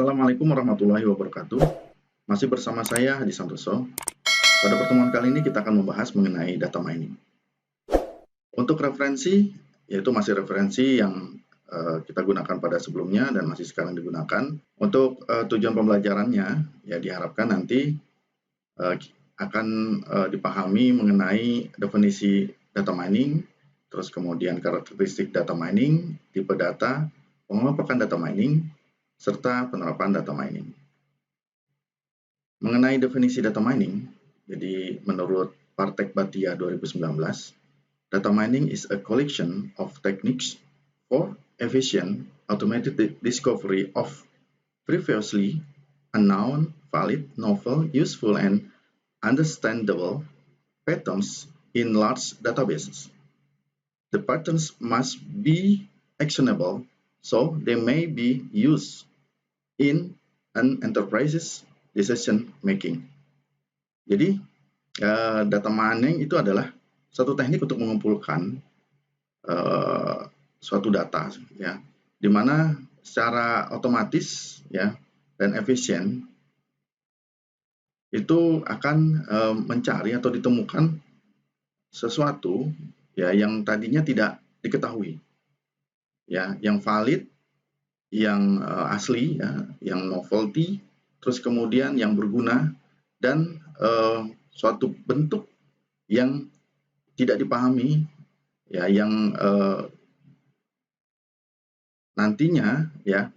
Assalamualaikum warahmatullahi wabarakatuh. Masih bersama saya Hadi Santoso. Pada pertemuan kali ini kita akan membahas mengenai data mining. Untuk referensi, yaitu masih referensi yang kita gunakan pada sebelumnya dan masih sekarang digunakan. Untuk tujuan pembelajarannya, ya diharapkan nanti akan dipahami mengenai definisi data mining, terus kemudian karakteristik data mining, tipe data, pengelompokan data mining, serta penerapan data mining. Mengenai definisi data mining, jadi menurut Partek Bhatia 2019, data mining is a collection of techniques for efficient automated discovery of previously unknown, valid, novel, useful, and understandable patterns in large databases. The patterns must be actionable, so they may be used in an enterprise's decision making. Jadi data mining itu adalah satu teknik untuk mengumpulkan suatu data, ya, di mana secara otomatis, ya, dan efisien itu akan mencari atau ditemukan sesuatu, ya, yang tadinya tidak diketahui, ya, yang valid, yang asli, ya, yang novelty, terus kemudian yang berguna, dan suatu bentuk yang tidak dipahami, ya, yang nantinya, ya,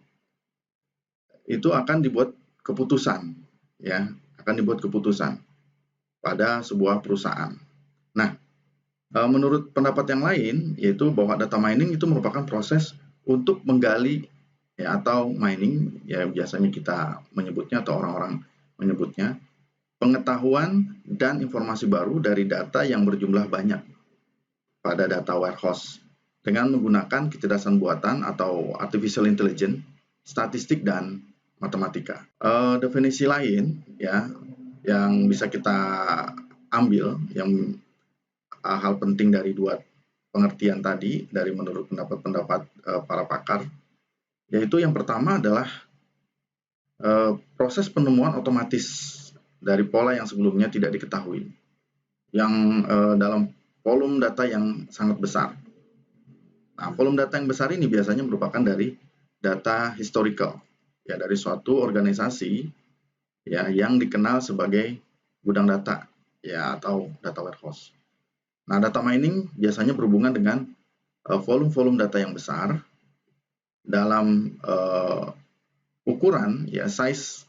itu akan dibuat keputusan, ya, akan dibuat keputusan pada sebuah perusahaan. Nah, menurut pendapat yang lain, yaitu bahwa data mining itu merupakan proses untuk menggali, ya, atau mining, ya, biasanya kita menyebutnya atau orang-orang menyebutnya pengetahuan dan informasi baru dari data yang berjumlah banyak pada data warehouse dengan menggunakan kecerdasan buatan atau artificial intelligence, statistik, dan matematika. Definisi lain, ya, yang bisa kita ambil, yang hal penting dari dua pengertian tadi, dari menurut pendapat-pendapat para pakar, yaitu yang pertama adalah proses penemuan otomatis dari pola yang sebelumnya tidak diketahui, yang dalam volume data yang sangat besar. Nah, volume data yang besar ini biasanya merupakan dari data historical, ya, dari suatu organisasi, ya, yang dikenal sebagai gudang data, ya, atau data warehouse. Nah, data mining biasanya berhubungan dengan volume-volume data yang besar dalam ukuran, ya, size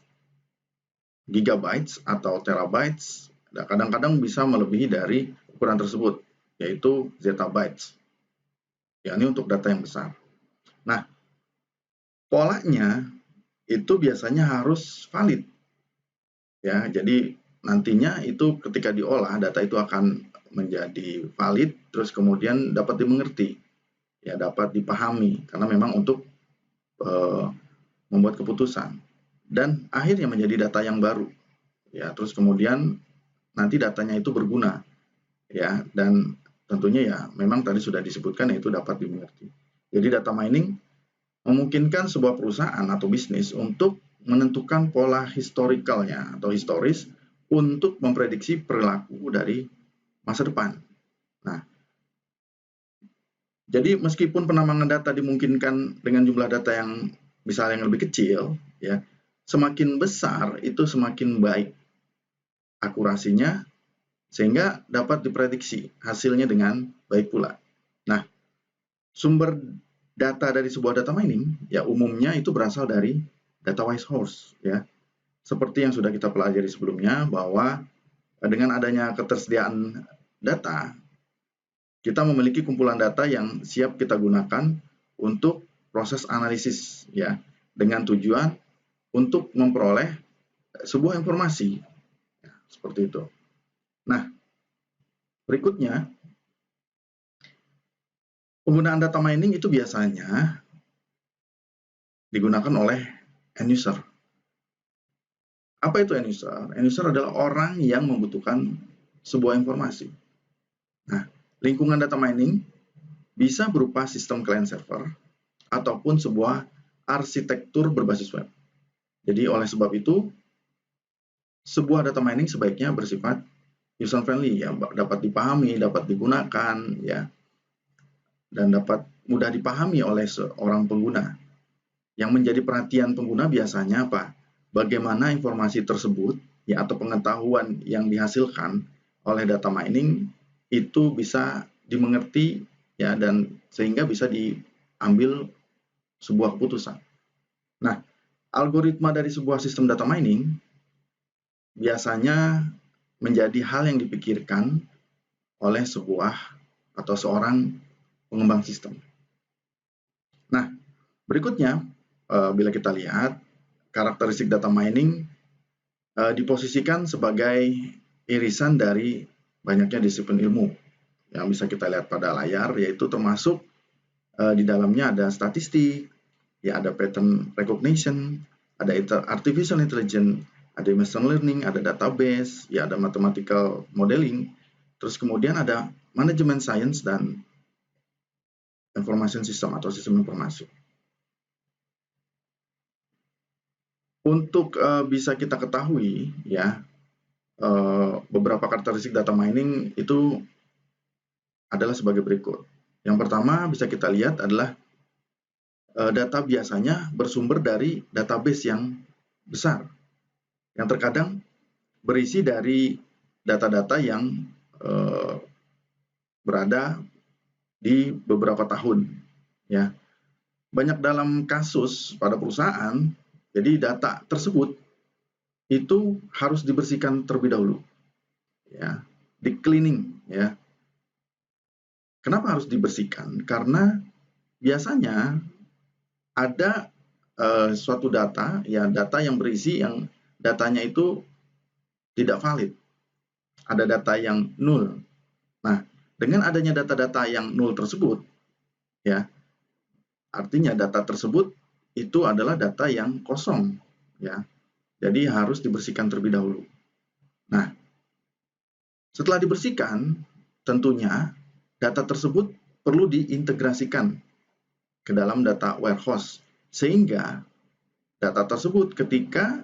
gigabytes atau terabytes, kadang-kadang bisa melebihi dari ukuran tersebut, yaitu zettabytes, ya, ini untuk data yang besar. Nah, polanya itu biasanya harus valid, ya, jadi nantinya itu ketika diolah, data itu akan menjadi valid, terus kemudian dapat dimengerti, ya, dapat dipahami, karena memang untuk membuat keputusan, dan akhirnya menjadi data yang baru, ya, terus kemudian nanti datanya itu berguna, ya, dan tentunya, ya, memang tadi sudah disebutkan, yaitu dapat dimengerti. Jadi data mining memungkinkan sebuah perusahaan atau bisnis untuk menentukan pola historicalnya atau historis untuk memprediksi perilaku dari masa depan. Nah, jadi meskipun penambangan data dimungkinkan dengan jumlah data yang misalnya yang lebih kecil, ya, semakin besar itu semakin baik akurasinya, sehingga dapat diprediksi hasilnya dengan baik pula. Nah, sumber data dari sebuah data mining, ya, umumnya itu berasal dari data warehouse, ya. Seperti yang sudah kita pelajari sebelumnya, bahwa dengan adanya ketersediaan data, kita memiliki kumpulan data yang siap kita gunakan untuk proses analisis, ya, dengan tujuan untuk memperoleh sebuah informasi, ya, seperti itu. Nah, berikutnya, penggunaan data mining itu biasanya digunakan oleh end user. Apa itu end user? End user adalah orang yang membutuhkan sebuah informasi. Nah, lingkungan data mining bisa berupa sistem client server ataupun sebuah arsitektur berbasis web. Jadi oleh sebab itu, sebuah data mining sebaiknya bersifat user friendly, ya, dapat dipahami, dapat digunakan, ya, dan dapat mudah dipahami oleh seorang pengguna. Yang menjadi perhatian pengguna biasanya apa? Bagaimana informasi tersebut, ya, atau pengetahuan yang dihasilkan oleh data mining itu bisa dimengerti, ya, dan sehingga bisa diambil sebuah keputusan. Nah, algoritma dari sebuah sistem data mining biasanya menjadi hal yang dipikirkan oleh sebuah atau seorang pengembang sistem. Nah, berikutnya, bila kita lihat karakteristik data mining diposisikan sebagai irisan dari banyaknya disiplin ilmu yang bisa kita lihat pada layar, yaitu termasuk di dalamnya ada statistik, ya, ada pattern recognition, ada artificial intelligence, ada machine learning, ada database, ya, ada mathematical modeling, terus kemudian ada manajemen science dan information system atau sistem informasi. Untuk bisa kita ketahui, ya, beberapa karakteristik data mining itu adalah sebagai berikut. Yang pertama bisa kita lihat adalah data biasanya bersumber dari database yang besar, yang terkadang berisi dari data-data yang berada di beberapa tahun, ya. Banyak dalam kasus pada perusahaan, jadi data tersebut itu harus dibersihkan terlebih dahulu, ya, di cleaning, ya. Kenapa harus dibersihkan? Karena biasanya ada suatu data, ya, data yang berisi yang datanya itu tidak valid, ada data yang nul. Nah, dengan adanya data-data yang nul tersebut, ya, artinya data tersebut itu adalah data yang kosong, ya. Jadi harus dibersihkan terlebih dahulu. Nah, setelah dibersihkan, tentunya data tersebut perlu diintegrasikan ke dalam data warehouse, sehingga data tersebut ketika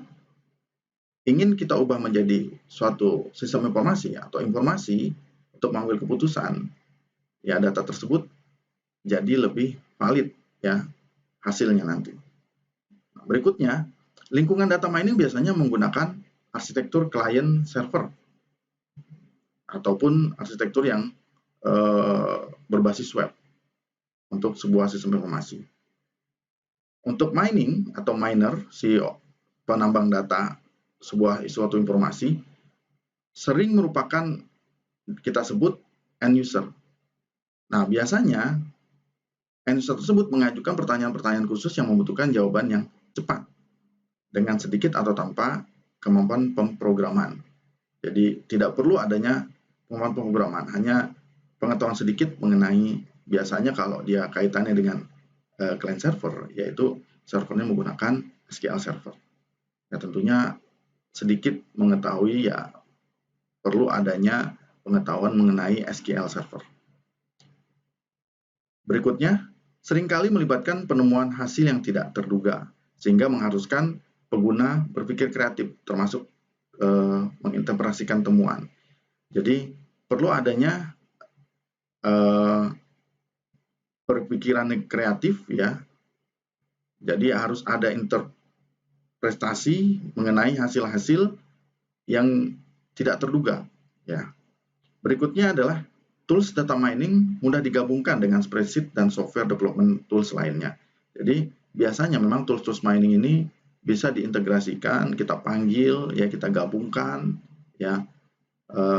ingin kita ubah menjadi suatu sistem informasi atau informasi untuk mengambil keputusan, ya, data tersebut jadi lebih valid, ya, hasilnya nanti. Nah, berikutnya, lingkungan data mining biasanya menggunakan arsitektur client server ataupun arsitektur yang berbasis web untuk sebuah sistem informasi. Untuk mining atau miner, si penambang data suatu informasi, sering merupakan kita sebut end user. Nah, biasanya end user tersebut mengajukan pertanyaan-pertanyaan khusus yang membutuhkan jawaban yang cepat dengan sedikit atau tanpa kemampuan pemrograman. Jadi tidak perlu adanya kemampuan pemrograman, hanya pengetahuan sedikit mengenai, biasanya kalau dia kaitannya dengan client server, yaitu servernya menggunakan SQL server. Ya, tentunya sedikit mengetahui, ya, perlu adanya pengetahuan mengenai SQL server. Berikutnya, seringkali melibatkan penemuan hasil yang tidak terduga, sehingga mengharuskan pengguna berpikir kreatif, termasuk menginterpretasikan temuan. Jadi perlu adanya berpikiran kreatif, ya. Jadi harus ada interpretasi mengenai hasil-hasil yang tidak terduga, ya. Berikutnya adalah tools data mining mudah digabungkan dengan spreadsheet dan software development tools lainnya. Jadi biasanya memang tools mining ini bisa diintegrasikan, kita panggil, ya, kita gabungkan, ya.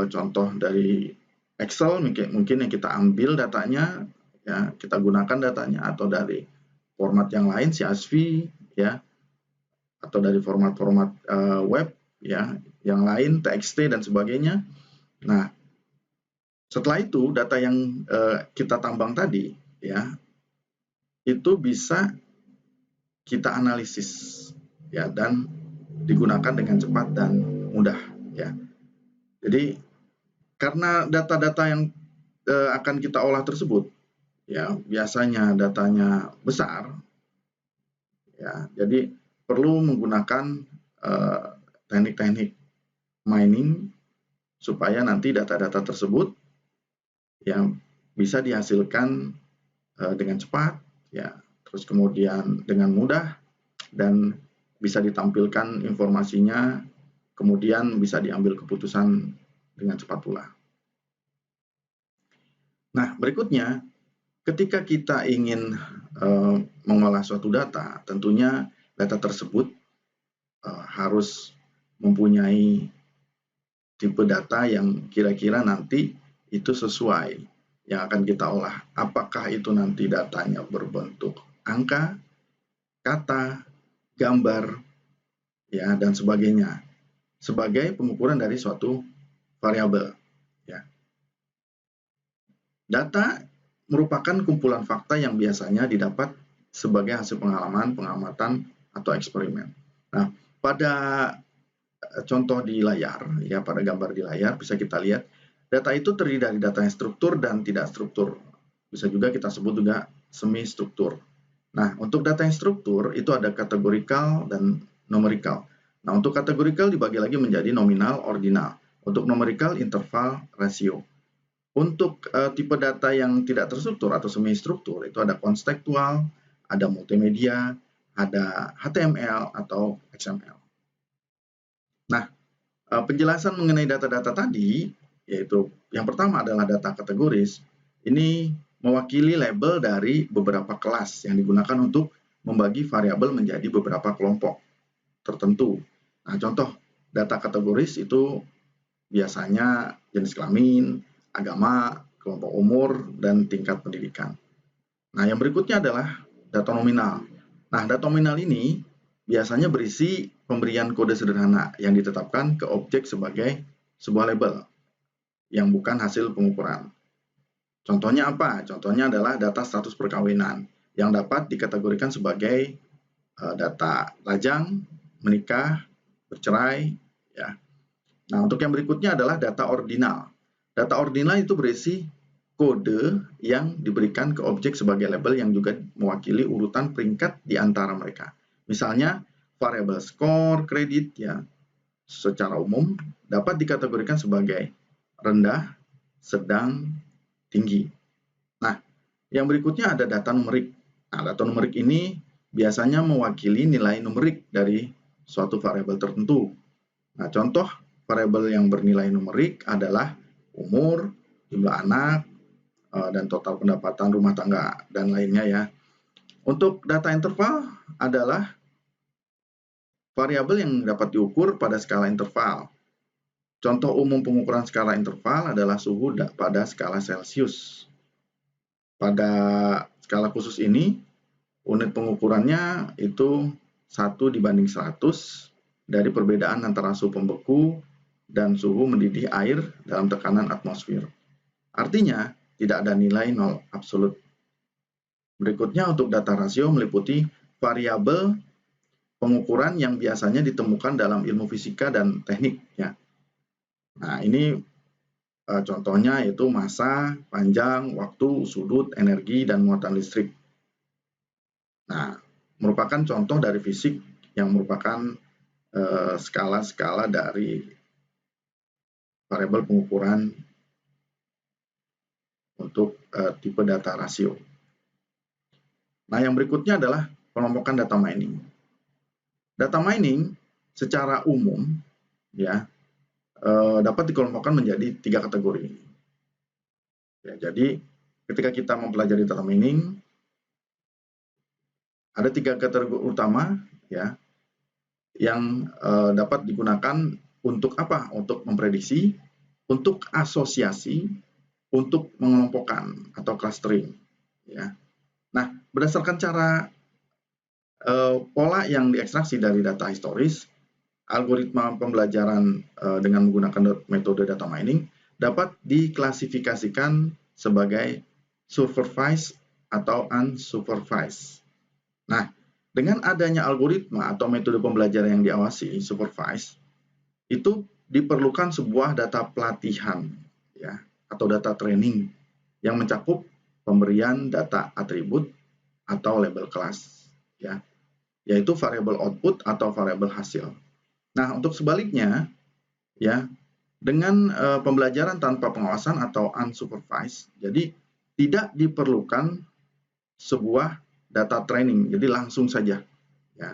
Contoh dari Excel mungkin yang kita ambil datanya, ya, kita gunakan datanya, atau dari format yang lain, CSV, ya, atau dari format-format web, ya, yang lain, TXT dan sebagainya. Nah, setelah itu data yang kita tambang tadi, ya, itu bisa kita analisis, ya, dan digunakan dengan cepat dan mudah, ya. Jadi karena data-data yang akan kita olah tersebut, ya, biasanya datanya besar, ya, jadi perlu menggunakan teknik-teknik mining supaya nanti data-data tersebut yang bisa dihasilkan dengan cepat, ya, terus kemudian dengan mudah dan bisa ditampilkan informasinya, kemudian bisa diambil keputusan dengan cepat pula. Nah, berikutnya, ketika kita ingin mengolah suatu data, tentunya data tersebut harus mempunyai tipe data yang kira-kira nanti itu sesuai yang akan kita olah. Apakah itu nanti datanya berbentuk angka, kata, gambar, ya, dan sebagainya, sebagai pengukuran dari suatu variabel. Ya. Data merupakan kumpulan fakta yang biasanya didapat sebagai hasil pengalaman, pengamatan, atau eksperimen. Nah, pada contoh di layar, ya, pada gambar di layar bisa kita lihat data itu terdiri dari data yang struktur dan tidak struktur. Bisa juga kita sebut juga semi struktur. Nah, untuk data yang struktur itu ada kategorikal dan numerikal. Nah, untuk kategorikal dibagi lagi menjadi nominal, ordinal. Untuk numerikal, interval, rasio. Untuk tipe data yang tidak terstruktur atau semi struktur itu ada konstekstual, ada multimedia, ada HTML atau XML. Nah, penjelasan mengenai data-data tadi, yaitu yang pertama adalah data kategoris, ini mewakili label dari beberapa kelas yang digunakan untuk membagi variabel menjadi beberapa kelompok tertentu. Nah, contoh data kategoris itu biasanya jenis kelamin, agama, kelompok umur, dan tingkat pendidikan. Nah, yang berikutnya adalah data nominal. Nah, data nominal ini biasanya berisi pemberian kode sederhana yang ditetapkan ke objek sebagai sebuah label yang bukan hasil pengukuran. Contohnya apa? Contohnya adalah data status perkawinan yang dapat dikategorikan sebagai data lajang, menikah, bercerai, ya. Nah, untuk yang berikutnya adalah data ordinal. Data ordinal itu berisi kode yang diberikan ke objek sebagai label yang juga mewakili urutan peringkat di antara mereka. Misalnya, variabel skor, kredit, ya, secara umum dapat dikategorikan sebagai rendah, sedang, tinggi. Nah, yang berikutnya ada data numerik. Nah, data numerik ini biasanya mewakili nilai numerik dari suatu variabel tertentu. Nah, contoh variabel yang bernilai numerik adalah umur, jumlah anak, dan total pendapatan rumah tangga, dan lainnya, ya. Untuk data interval adalah variabel yang dapat diukur pada skala interval. Contoh umum pengukuran skala interval adalah suhu pada skala Celcius. Pada skala khusus ini, unit pengukurannya itu 1/100 dari perbedaan antara suhu pembeku dan suhu mendidih air dalam tekanan atmosfer. Artinya, tidak ada nilai nol absolut. Berikutnya untuk data rasio meliputi variabel pengukuran yang biasanya ditemukan dalam ilmu fisika dan teknik, ya. Nah, ini contohnya yaitu massa, panjang, waktu, sudut, energi, dan muatan listrik. Nah, merupakan contoh dari fisik yang merupakan skala-skala dari variabel pengukuran untuk tipe data rasio. Nah, yang berikutnya adalah pengelompokan data mining. Data mining secara umum, ya, dapat dikelompokkan menjadi 3 kategori. Ya, jadi ketika kita mempelajari data mining, ada 3 kategori utama, ya, yang dapat digunakan untuk apa? Untuk memprediksi, untuk asosiasi, untuk mengelompokkan atau clustering, ya. Nah, berdasarkan cara pola yang diekstraksi dari data historis, algoritma pembelajaran dengan menggunakan metode data mining dapat diklasifikasikan sebagai supervised atau unsupervised. Nah, dengan adanya algoritma atau metode pembelajaran yang diawasi, supervised, itu diperlukan sebuah data pelatihan, ya, atau data training yang mencakup pemberian data atribut atau label kelas, ya. yaitu variabel output atau variabel hasil. Nah, untuk sebaliknya, ya, dengan pembelajaran tanpa pengawasan atau unsupervised, jadi tidak diperlukan sebuah data training, jadi langsung saja, ya,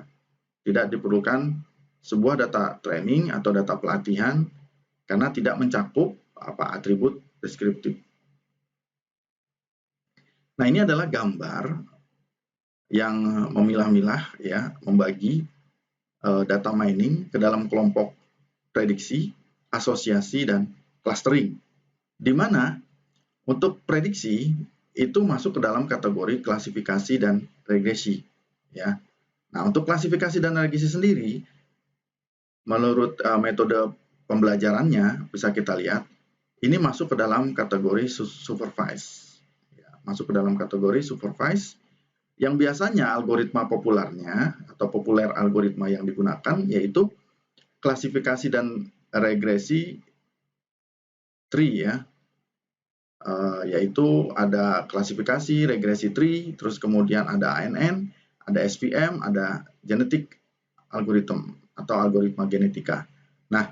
tidak diperlukan sebuah data training atau data pelatihan karena tidak mencakup atribut deskriptif. Nah, ini adalah gambar yang memilah-milah, ya, membagi data mining ke dalam kelompok prediksi, asosiasi, dan clustering. Di mana untuk prediksi itu masuk ke dalam kategori klasifikasi dan regresi, ya. Nah, untuk klasifikasi dan regresi sendiri, menurut metode pembelajarannya bisa kita lihat, ini masuk ke dalam kategori supervised, ya, masuk ke dalam kategori supervised, yang biasanya algoritma populernya atau populer algoritma yang digunakan yaitu klasifikasi dan regresi tree, ya, yaitu ada klasifikasi, regresi tree, terus kemudian ada ANN, ada SVM, ada genetic algorithm atau algoritma genetika. Nah,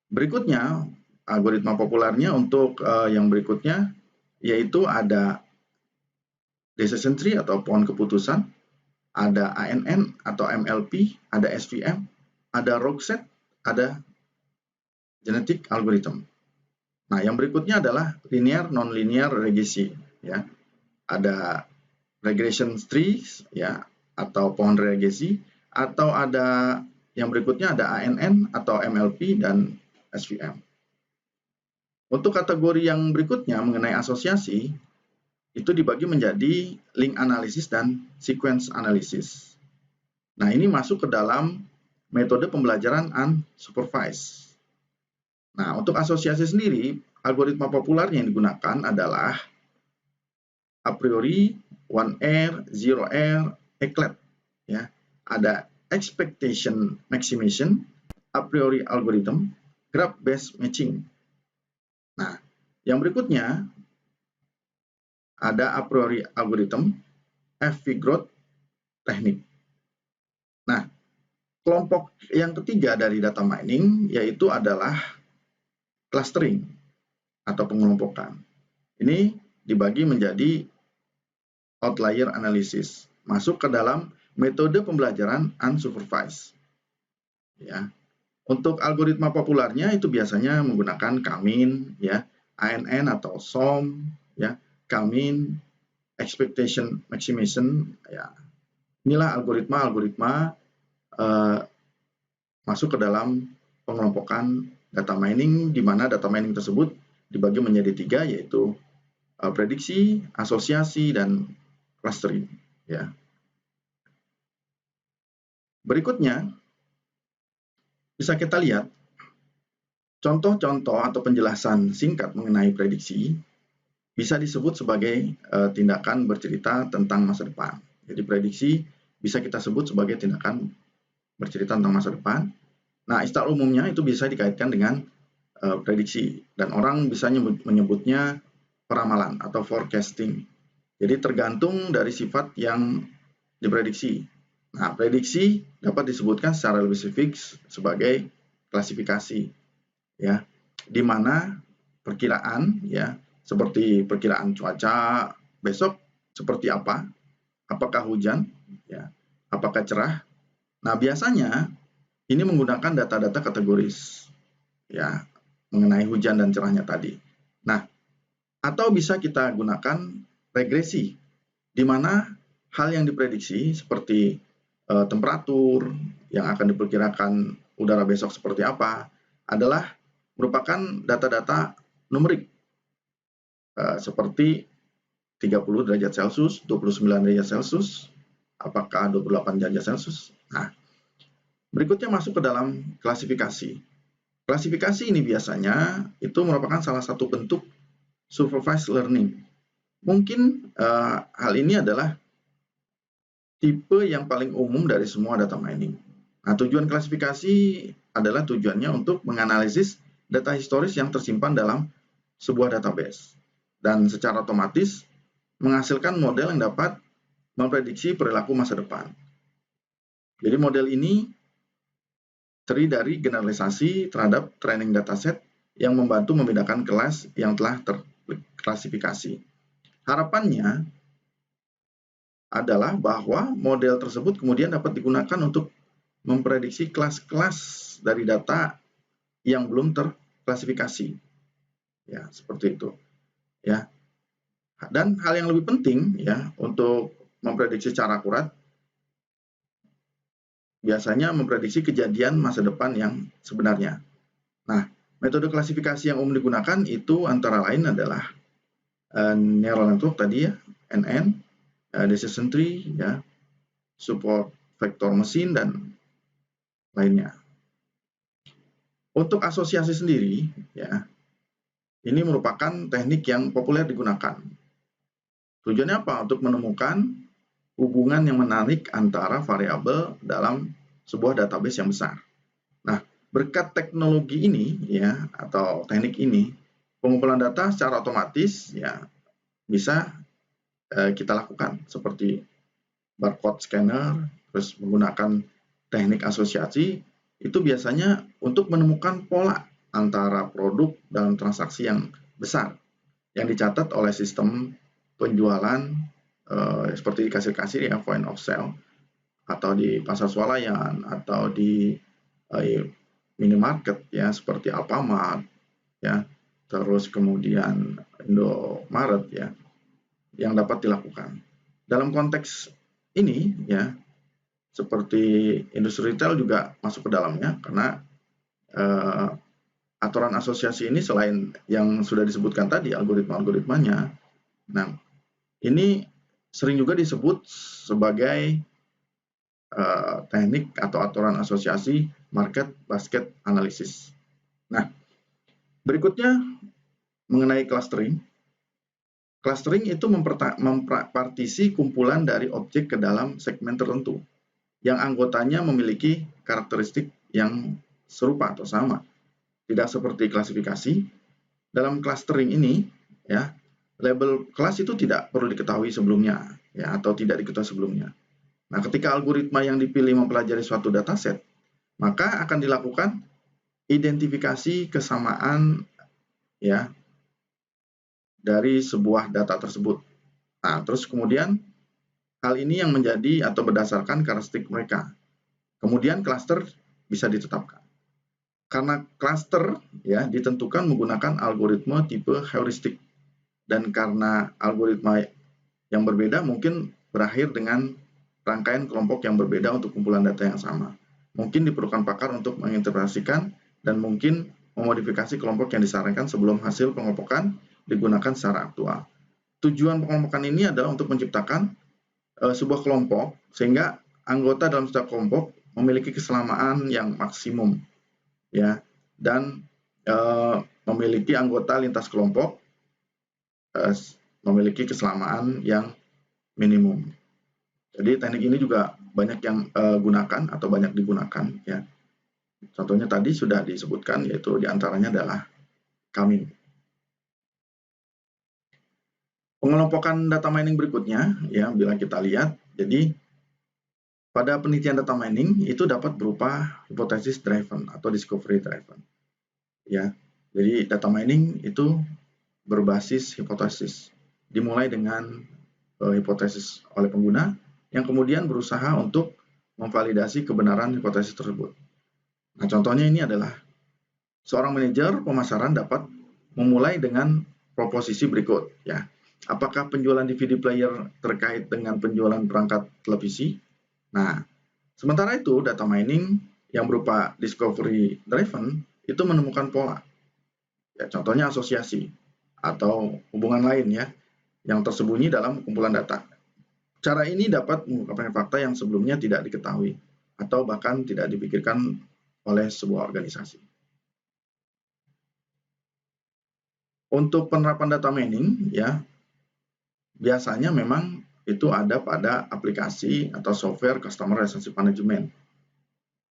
berikutnya algoritma populernya untuk yang berikutnya yaitu ada decision tree atau pohon keputusan, ada ANN atau MLP, ada SVM, ada ROG set, ada genetic algorithm. Nah, yang berikutnya adalah linear non-linear regresi, ya. Ada regression trees, ya, atau pohon regresi, atau ada yang berikutnya ada ANN atau MLP dan SVM. Untuk kategori yang berikutnya mengenai asosiasi, itu dibagi menjadi link analysis dan sequence analysis. Nah, ini masuk ke dalam metode pembelajaran unsupervised. Nah, untuk asosiasi sendiri, algoritma populer yang digunakan adalah a priori, 1R, 0R, eclat, ya. Ada expectation maximization, a priori algorithm, graph based matching. Nah, yang berikutnya ada a priori algorithm, FV growth teknik. Nah, kelompok yang ketiga dari data mining yaitu adalah clustering atau pengelompokan. Ini dibagi menjadi outlier analysis, masuk ke dalam metode pembelajaran unsupervised. Ya. Untuk algoritma populernya itu biasanya menggunakan K-mean, ya, ANN atau SOM, ya, K-mean, expectation maximization, ya. Inilah algoritma masuk ke dalam pengelompokan data mining, di mana data mining tersebut dibagi menjadi 3, yaitu prediksi, asosiasi, dan clustering, ya. Berikutnya bisa kita lihat contoh-contoh atau penjelasan singkat mengenai prediksi bisa disebut sebagai tindakan bercerita tentang masa depan. Jadi prediksi bisa kita sebut sebagai tindakan bercerita tentang masa depan. Nah, istilah umumnya itu bisa dikaitkan dengan prediksi, dan orang bisa menyebutnya peramalan atau forecasting. Jadi tergantung dari sifat yang diprediksi. Nah, prediksi dapat disebutkan secara lebih spesifik sebagai klasifikasi, ya, di mana perkiraan, ya, seperti perkiraan cuaca besok seperti apa, apakah hujan, ya, apakah cerah. Nah, biasanya ini menggunakan data-data kategoris, ya, mengenai hujan dan cerahnya tadi. Nah, atau bisa kita gunakan regresi, di mana hal yang diprediksi seperti temperatur yang akan diperkirakan udara besok seperti apa adalah merupakan data-data numerik seperti 30 derajat Celcius, 29 derajat Celcius, apakah 28 derajat Celcius. Nah, berikutnya masuk ke dalam klasifikasi. Klasifikasi ini biasanya itu merupakan salah satu bentuk supervised learning. Mungkin hal ini adalah tipe yang paling umum dari semua data mining. Nah, tujuan klasifikasi adalah tujuannya untuk menganalisis data historis yang tersimpan dalam sebuah database, dan secara otomatis menghasilkan model yang dapat memprediksi perilaku masa depan. Jadi model ini terdiri dari generalisasi terhadap training dataset yang membantu membedakan kelas yang telah terklasifikasi. Harapannya adalah bahwa model tersebut kemudian dapat digunakan untuk memprediksi kelas-kelas dari data yang belum terklasifikasi. Ya, seperti itu. Ya. Dan hal yang lebih penting ya untuk memprediksi secara akurat biasanya memprediksi kejadian masa depan yang sebenarnya. Nah, metode klasifikasi yang umum digunakan itu antara lain adalah neural network tadi ya, NN, decision tree, ya, support vector machine, dan lainnya. Untuk asosiasi sendiri, ya, ini merupakan teknik yang populer digunakan. Tujuannya apa? Untuk menemukan hubungan yang menarik antara variabel dalam sebuah database yang besar. Nah, berkat teknologi ini ya atau teknik ini, pengumpulan data secara otomatis ya bisa kita lakukan seperti barcode scanner, terus menggunakan teknik asosiasi itu biasanya untuk menemukan pola antara produk dalam transaksi yang besar yang dicatat oleh sistem penjualan seperti di kasir-kasir ya, point of sale, atau di pasar swalayan, atau di minimarket ya seperti Alfamart ya, terus kemudian Indomaret ya, yang dapat dilakukan. Dalam konteks ini ya, seperti industri retail juga masuk ke dalamnya karena aturan asosiasi ini selain yang sudah disebutkan tadi algoritma-algoritmanya, nah ini sering juga disebut sebagai teknik atau aturan asosiasi market basket analysis. Nah, berikutnya mengenai clustering. Clustering itu mempartisi kumpulan dari objek ke dalam segmen tertentu yang anggotanya memiliki karakteristik yang serupa atau sama. Tidak seperti klasifikasi. Dalam clustering ini, ya, label kelas itu tidak perlu diketahui sebelumnya, ya, atau tidak diketahui sebelumnya. Nah, ketika algoritma yang dipilih mempelajari suatu dataset, maka akan dilakukan identifikasi kesamaan, ya, dari sebuah data tersebut. Nah, terus kemudian hal ini yang menjadi atau berdasarkan karakteristik mereka. Kemudian klaster bisa ditetapkan. Karena klaster ya ditentukan menggunakan algoritma tipe heuristik, dan karena algoritma yang berbeda mungkin berakhir dengan rangkaian kelompok yang berbeda untuk kumpulan data yang sama. Mungkin diperlukan pakar untuk menginterpretasikan dan mungkin memodifikasi kelompok yang disarankan sebelum hasil pengelompokan digunakan secara aktual. Tujuan pengelompokan ini adalah untuk menciptakan sebuah kelompok sehingga anggota dalam setiap kelompok memiliki kesamaan yang maksimum ya, dan memiliki anggota lintas kelompok memiliki kesamaan yang minimum. Jadi teknik ini juga banyak yang gunakan atau banyak digunakan ya. Contohnya tadi sudah disebutkan, yaitu diantaranya adalah K-min. Pengelompokan data mining berikutnya ya, bila kita lihat, jadi pada penelitian data mining itu dapat berupa hipotesis driven atau discovery driven. Ya, jadi data mining itu berbasis hipotesis. Dimulai dengan hipotesis oleh pengguna yang kemudian berusaha untuk memvalidasi kebenaran hipotesis tersebut. Nah, contohnya ini adalah seorang manajer pemasaran dapat memulai dengan proposisi berikut ya. Apakah penjualan DVD player terkait dengan penjualan perangkat televisi? Nah, sementara itu data mining yang berupa discovery driven itu menemukan pola. Ya, contohnya asosiasi atau hubungan lain ya yang tersembunyi dalam kumpulan data. Cara ini dapat mengungkapkan fakta yang sebelumnya tidak diketahui atau bahkan tidak dipikirkan oleh sebuah organisasi. Untuk penerapan data mining ya biasanya memang itu ada pada aplikasi atau software Customer Relationship Management.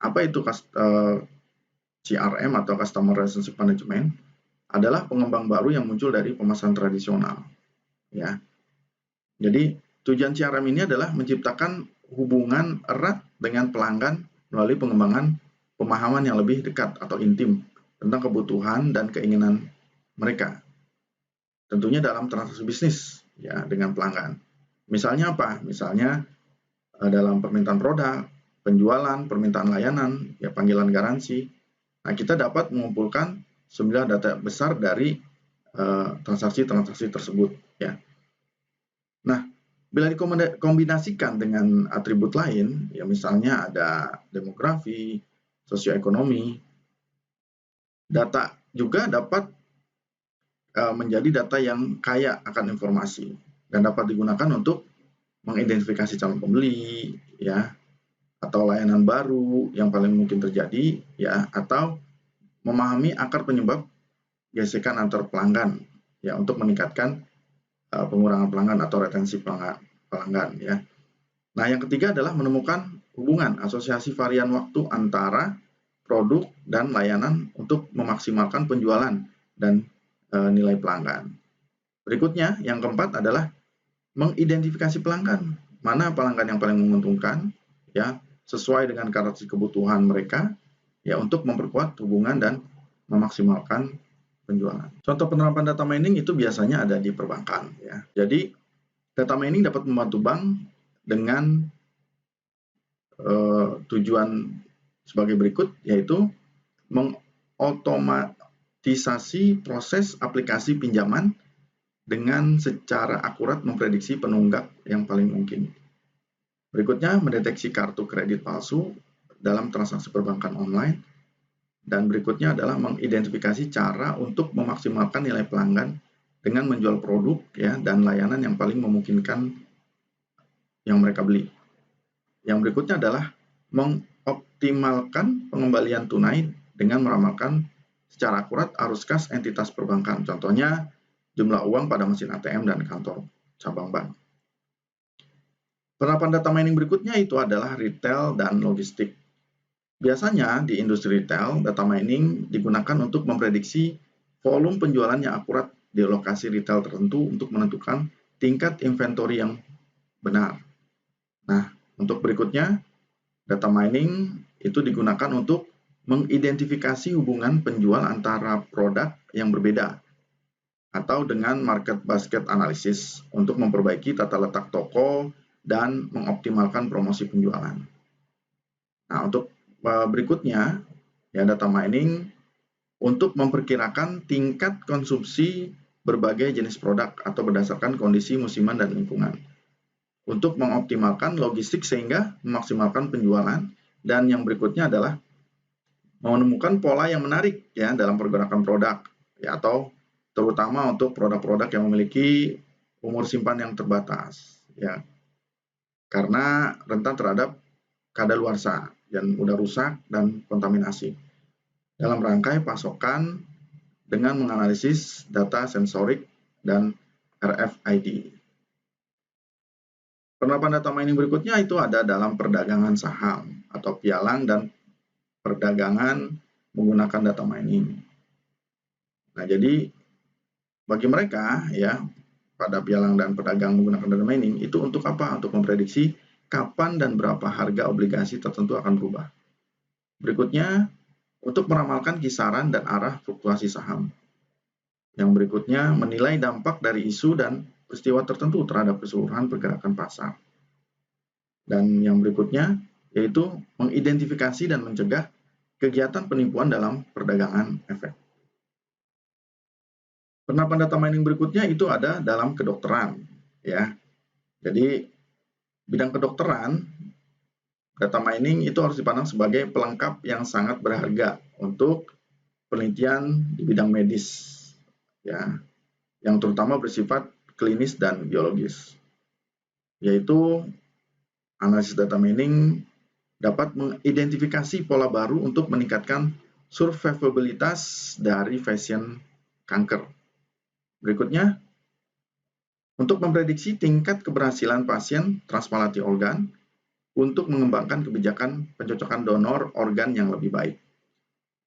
Apa itu CRM atau Customer Relationship Management? Adalah pengembang baru yang muncul dari pemasaran tradisional. Ya. Jadi tujuan CRM ini adalah menciptakan hubungan erat dengan pelanggan melalui pengembangan pemahaman yang lebih dekat atau intim tentang kebutuhan dan keinginan mereka. Tentunya dalam transaksi bisnis ya dengan pelanggan. Misalnya apa? Misalnya dalam permintaan produk, penjualan, permintaan layanan, ya panggilan garansi. Nah, kita dapat mengumpulkan 9 data besar dari transaksi-transaksi tersebut ya. Nah, bila dikombinasikan dengan atribut lain, ya misalnya ada demografi, sosioekonomi, data juga dapat menjadi data yang kaya akan informasi dan dapat digunakan untuk mengidentifikasi calon pembeli, ya, atau layanan baru yang paling mungkin terjadi, ya, atau memahami akar penyebab gesekan antar pelanggan, ya, untuk meningkatkan pengurangan pelanggan atau retensi pelanggan, ya. Nah, yang ketiga adalah menemukan hubungan asosiasi varian waktu antara produk dan layanan untuk memaksimalkan penjualan dan nilai pelanggan. Berikutnya, yang keempat adalah mengidentifikasi pelanggan. Mana pelanggan yang paling menguntungkan, ya, sesuai dengan karakteristik kebutuhan mereka, ya, untuk memperkuat hubungan dan memaksimalkan penjualan. Contoh penerapan data mining itu biasanya ada di perbankan, ya. Jadi data mining dapat membantu bank dengan tujuan sebagai berikut, yaitu mengotomatisasi proses aplikasi pinjaman dengan secara akurat memprediksi penunggak yang paling mungkin. Berikutnya, mendeteksi kartu kredit palsu dalam transaksi perbankan online. Dan berikutnya adalah mengidentifikasi cara untuk memaksimalkan nilai pelanggan dengan menjual produk, ya, dan layanan yang paling memungkinkan yang mereka beli. Yang berikutnya adalah mengoptimalkan pengembalian tunai dengan meramalkan secara akurat arus kas entitas perbankan. Contohnya, jumlah uang pada mesin ATM dan kantor cabang bank. Penerapan data mining berikutnya itu adalah retail dan logistik. Biasanya di industri retail, data mining digunakan untuk memprediksi volume penjualan yang akurat di lokasi retail tertentu untuk menentukan tingkat inventory yang benar. Nah, untuk berikutnya, data mining itu digunakan untuk mengidentifikasi hubungan penjual antara produk yang berbeda atau dengan market basket analysis untuk memperbaiki tata letak toko dan mengoptimalkan promosi penjualan. Nah, untuk berikutnya, ya, data mining untuk memperkirakan tingkat konsumsi berbagai jenis produk atau berdasarkan kondisi musiman dan lingkungan. Untuk mengoptimalkan logistik sehingga memaksimalkan penjualan. Dan yang berikutnya adalah menemukan pola yang menarik, ya, dalam pergerakan produk, ya, atau terutama untuk produk-produk yang memiliki umur simpan yang terbatas, ya, karena rentan terhadap kadaluarsa dan mudah rusak dan kontaminasi. Dalam rangkai pasokan dengan menganalisis data sensorik dan RFID. Penerapan data mining berikutnya itu ada dalam perdagangan saham atau pialang dan perdagangan menggunakan data mining. Nah, jadi bagi mereka, ya, pada pialang dan pedagang menggunakan data mining itu untuk apa? Untuk memprediksi kapan dan berapa harga obligasi tertentu akan berubah. Berikutnya, untuk meramalkan kisaran dan arah fluktuasi saham. Yang berikutnya, menilai dampak dari isu dan peristiwa tertentu terhadap keseluruhan pergerakan pasar. Dan yang berikutnya, yaitu mengidentifikasi dan mencegah kegiatan penipuan dalam perdagangan efek. Penerapan data mining berikutnya itu ada dalam kedokteran, ya. Jadi bidang kedokteran, data mining itu harus dipandang sebagai pelengkap yang sangat berharga untuk penelitian di bidang medis, ya, yang terutama bersifat klinis dan biologis. Yaitu analisis data mining dapat mengidentifikasi pola baru untuk meningkatkan survivabilitas dari pasien kanker. Berikutnya, untuk memprediksi tingkat keberhasilan pasien transplantasi organ untuk mengembangkan kebijakan pencocokan donor organ yang lebih baik.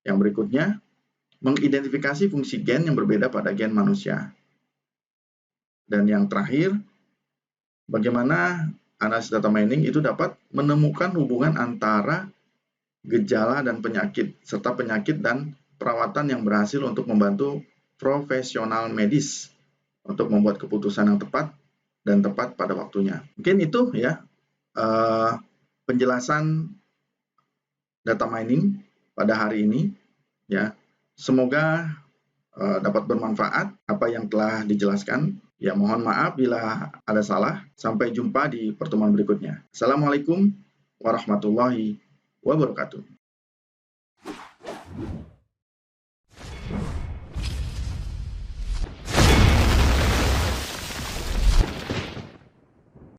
Yang berikutnya, mengidentifikasi fungsi gen yang berbeda pada gen manusia. Dan yang terakhir, bagaimana analisis data mining itu dapat menemukan hubungan antara gejala dan penyakit, serta penyakit dan perawatan yang berhasil untuk membantu profesional medis untuk membuat keputusan yang tepat dan tepat pada waktunya. Mungkin itu ya penjelasan data mining pada hari ini ya. Semoga dapat bermanfaat apa yang telah dijelaskan. Ya, mohon maaf bila ada salah. Sampai jumpa di pertemuan berikutnya. Assalamualaikum warahmatullahi wabarakatuh.